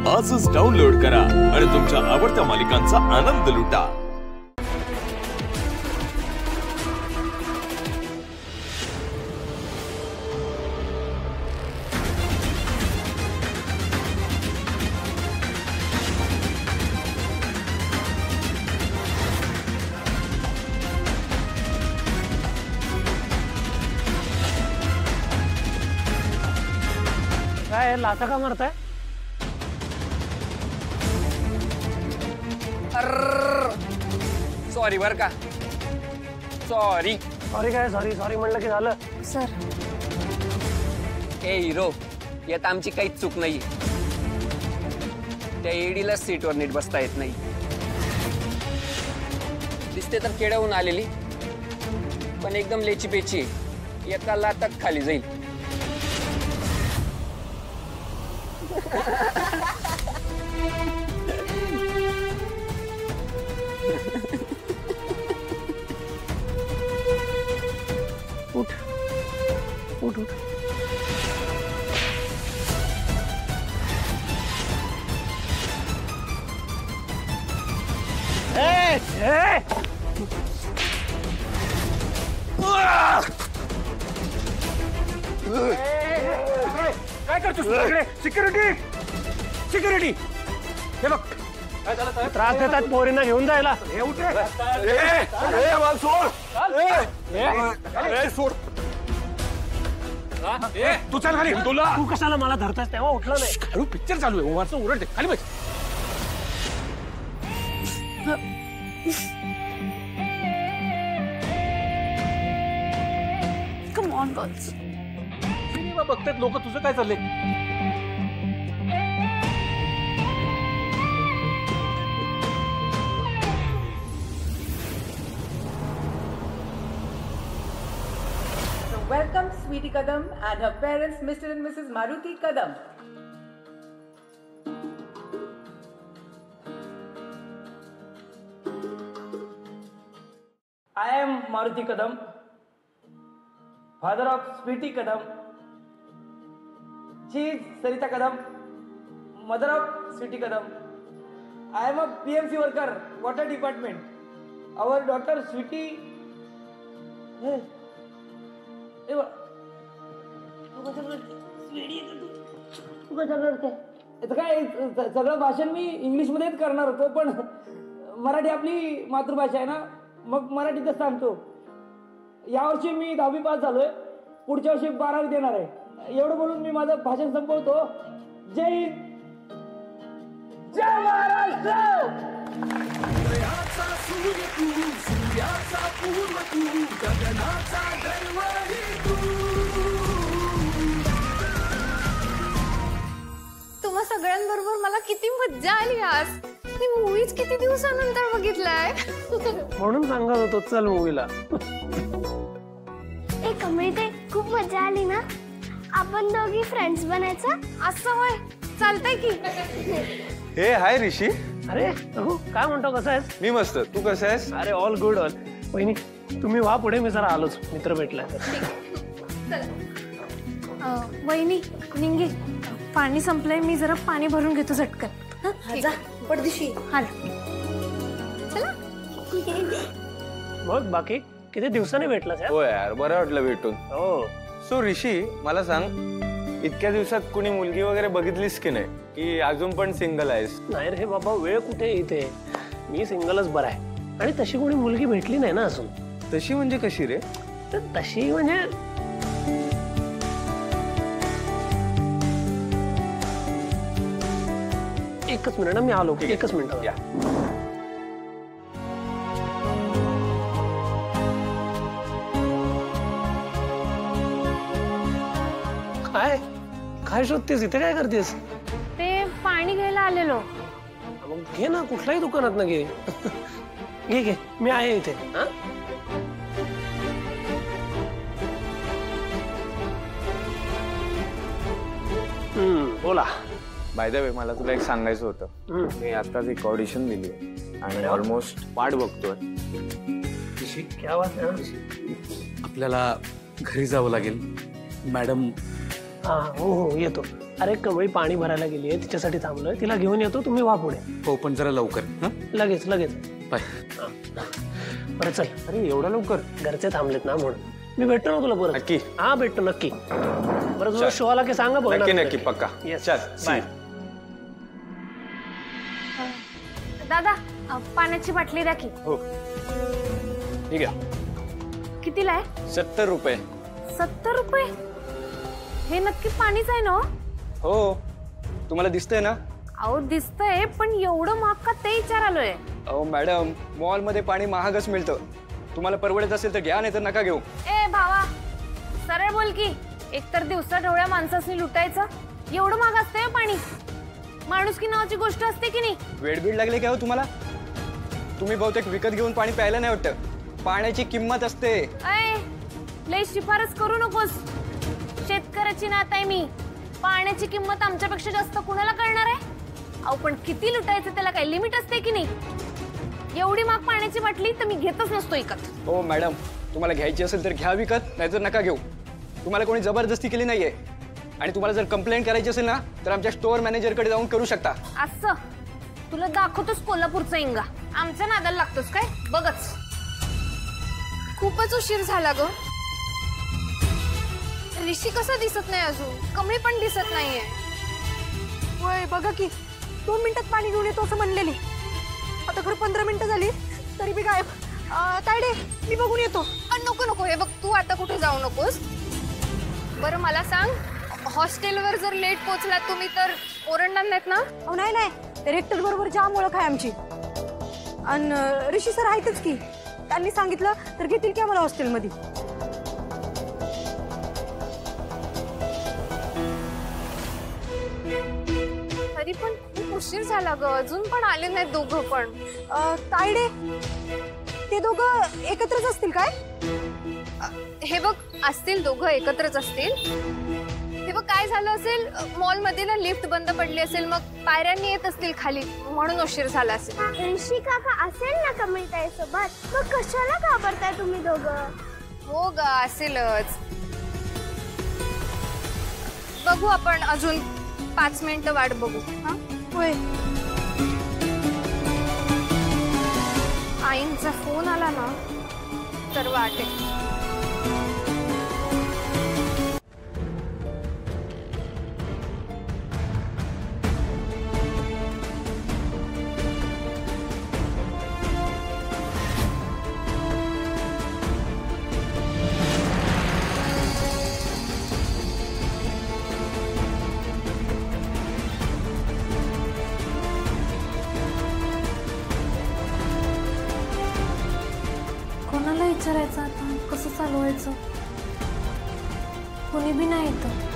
आजच डाउनलोड करा आणि तुमच्या आवडत्या मालिकांचा आनंद लुटा। काय लाथा का मारताय? सॉरी बर का, सॉरी काय सॉरी म्हणलं की झालं? सर ए हिरो, यात आमची काहीच चूक नाही। त्या एडीला सीटवर नीट बसता येत नाही। दिसते तर केडावून आलेली, पण एकदम लेची पेची, एका लातात खाली जाईल। उठ काय करतोस तुझ्याकडे? सिक्युरिटी हे बघ, काय झालं? त्रास देतात पोरींना घेऊन जायला। हे उठ रे, सोड तू चल खाली। तुला तू कशाला मला धरतास? तेव्हा उठला नाही। हळू, पिक्चर चालू आहे, वरचं उरट दे, खाली बस। कम ऑन गर्ल्स, सिनेमा बघतात लोक, तुझं काय चाललंय? Welcome Sweetie Kadam and her parents Mr. and Mrs. Maruti Kadam. I am Maruti Kadam, father of Sweetie Kadam. She is Sarita Kadam, mother of Sweetie Kadam. I am a PMC worker, water department. Our daughter Sweetie. काय सगळं भाषण मी English मध्येच करणार होतो, पण मराठी आपली मातृभाषा आहे ना, मग मराठीतच सांगतो। यावर्षी मी 10वी पास झालोय, पुढच्या वर्षी 12वी देणार आहे। एवढं बोलून मी माझं भाषण संपवतो। जय हिंद, जय महाराष्ट्र। तुम्हा सगळ्यांबरोबर मला किती मज्जा आली आज। मी मूवीज किती दिवसानंतर बघितलाय। म्हणून सांगत होतो चल मूवीला। ए कमळीते, खूप मजा आली ना? आपण दोघी फ्रेंड्स बनायचं? असं होय, चालतंय की। हे हाय ऋषी। अरे रघु, काय म्हणतो, कसा आहेस? मी मस्त, तू कसा आहेस? अरे ऑल गुड ऑल। वहिनी तुम्ही वा पुढे, मी जरा आलोच, मित्र भेटलाय। वहिनी निंगे, पाणी संपलंय, मी जरा पाणी भरून घेतो झटकन। जा पडदिशी। हाल चला। मग बाकी किती दिवसांनी भेटलास यार? हो यार, बरं वाटलं भेटून। हो। सो ऋषी, मला सांग, इतक्या दिवसात कुणी मुलगी वगैरे बघितलीस की नाही, की अजून पण सिंगल आहेस? नाही रे बाबा, वेळ कुठे इथे, मी सिंगलच बरा आहे। आणि तशी कोणी मुलगी भेटली नाही ना अजून। तशी म्हणजे कशी रे? तर तशी म्हणजे एकच मिनिट, मी आलो, एकच मिनिट या। काय काय शोधतेस इथे? काय करतेस? ते पाणी घ्यायला आलेलो। मग घे ना, कुठल्याही दुकानात ना घे। घे, मी आहे इथे। हा, बोला। बाय द वे, मला तुला एक सांगायचं होतं। मी आताच एक ऑडिशन दिली आणि ऑलमोस्ट वाट बघतोय। क्या बात है? आपल्याला घरी जावं लागेल मॅडम। हो येतो। अरे कमळी पाणी भरायला गेली आहे, तिच्यासाठी थांबलोय. तिला घेऊन येतो, तुम्ही वा पुढे. हो पण जरा लवकर. लगेच लगेच. बाय. बरं चल. अरे एवढा लवकर? घरचे थांबलेत ना म्हणून. मी भेटतो ना तुला परत. नक्की? हा भेटतो नक्की. बरं तुझा शो आला की सांगा बघ. नक्की नक्की पक्का. चल बाय. दादा पाण्याची बाटली द्या की. हो ठीक आहे. कितीला आहे? 70 रुपये. 70 रुपये? हे नक्की पाणीच आहे ना? हो तुम्हाला दिसतंय ना? अहो दिसतंय पण एवढं महाग का ते विचारालोय. अहो मॅडम मॉल मध्ये पाणी महागच मिळतं. तुम्हाला परवडत असेल तर घ्या, नाही तर नका घेऊ. ए भावा सरळ बोल की. एकतर दिवसा ढवळ्या माणसासनी लुटायचं, एवढं महाग असतंय पाणी? माणुसकी नावाची गोष्ट असते की नाही? वेडबीड लागले काय हो तुम्हाला? तुम्ही बहुतेक विकत घेऊन पाणी प्यायला नाही वाटतं. पाण्याची किंमत असते. अय लय शिफारस करू नकोस. शेतकऱ्याची नात आहे मी. पाण्याची किंमत आमच्यापेक्षा जास्त कुणाला कळणार आहे? अहो पण किती लुटायचं त्याला काही लिमिट असते की नाही? एवढी महाग पाण्याची बाटली तर मी घेतच नसतो विकत. हो मॅडम तुम्हाला घ्यायची असेल तर घ्या विकत, नाहीतर नका घेऊ. तुम्हाला कोणी जबरदस्ती केली नाहीये. आणि तुम्हाला जर कंप्लेंट करायची असेल ना तर आमच्या स्टोअर मॅनेजरकडे जाऊन करू शकता. असं तुला दाखवतोस कोल्हापूरचा इंगा. आमच्या नादाला लागतोस काय? बघच. खूपच उशीर झाला ग. ऋषी कसा दिसत नाही अजून? कमळी पण दिसत नाहीये. होय बघा की 2 मिनिटात पाणी घेऊन येतो असं म्हणलेली. आता खरं 15 मिनिटं झाली तरी बी गायब. तायडे मी बघून येतो. नको नको, हे बघ तू आता कुठे जाऊ नकोस. बरं मला सांग, हॉस्टेलवर जर लेट पोहोचला तुम्ही तर ओरडणार नाहीत ना? अहो नाही नाही, डायरेक्टर बरोबर जाम ओळख आहे आमची. आणि ऋषी सर आहेतच की. त्यांनी सांगितलं तर घेतील की आम्हाला हॉस्टेलमध्ये. तरी पण खूप उशीर झाला ग, अजून पण आले नाहीत दोघं पण. तायडे ते दोघं एकत्रच असतील काय? हे बघ असतील दोघं एकत्रच असतील. हे बघ काय झालं असेल, मॉल मध्ये ना लिफ्ट बंद पडली असेल, मग पायऱ्यांनी येत असतील खाली, म्हणून उशीर झाला असेल. ऋषी काका असेल ना कमळताई सोबत, मग कशाला घाबरताय तुम्ही दोघं? हो ग असेलच. बघू आपण अजून 5 मिनिटं वाट बघू. हा होय. आईंचा फोन आला ना तर वाटेल. कोणाला विचारायचं आता कसं चालवायचं? कोणी बी नाही येतं.